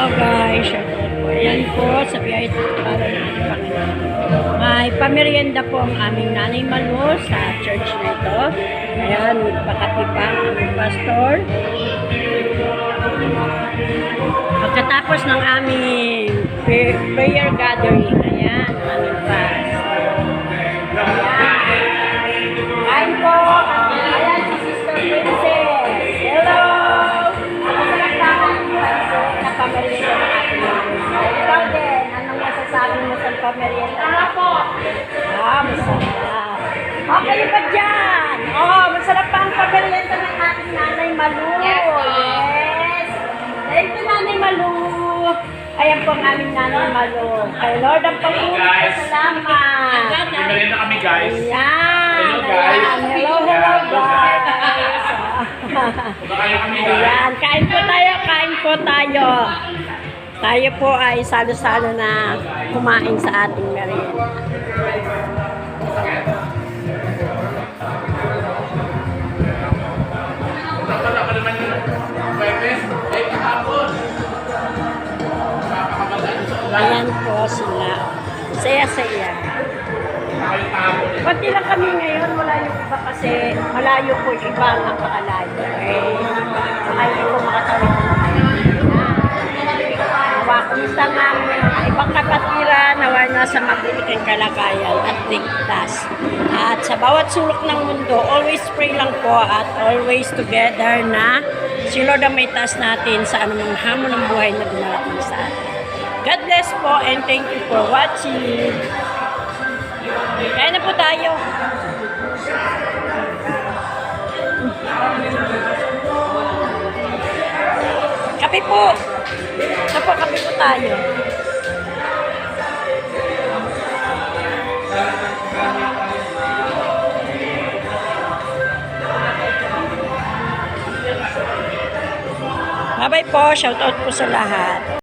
Hello guys, ayan po sa biyaya para ng Panginoon. May pamerienda po ang aming nanay Malu sa church na ito. Ayan, nagpakapi pa ang aming pastor. Pagkatapos ng aming prayer gathering, ayan, ang aming fast. Ayan po, ayan si Sister Princess. Hello! Pamerienda ng ating mga. Ikaw din, anong masasabi mo sa pamerienda? Masarap. Okay pa dyan. Masarap pa ang pamerienda ng ating nanay Malu. Yes. Thank you, nanay Malu. Ayan po ang aming nanay Malu. Kay Lord ang pag-uwi. Salamat. Pamerienda kami, guys. Ayan. Hello, guys. Hello, guys. Ayan, kain po tayo. Tayo po ay salo-salo na kumain sa ating merienda. Ayan po sila. Saya-saya. Pati lang kami ngayon, malayo iba kasi malayo po iba ang napakalayo. Ay po makatawid na kayo. Nawa, kumusta nga mga ibang kapatiran, nawa nasa mabuting kalagayan at ligtas. At sa bawat sulok ng mundo, always pray lang po at always together na si Lord ang may taas natin sa anumang hamon ng buhay na dumarating sa atin. God bless po and thank you for watching. Kaya na po tayo. Kape po. Ito po, kape po tayo. Bye-bye po. Shoutout po sa lahat.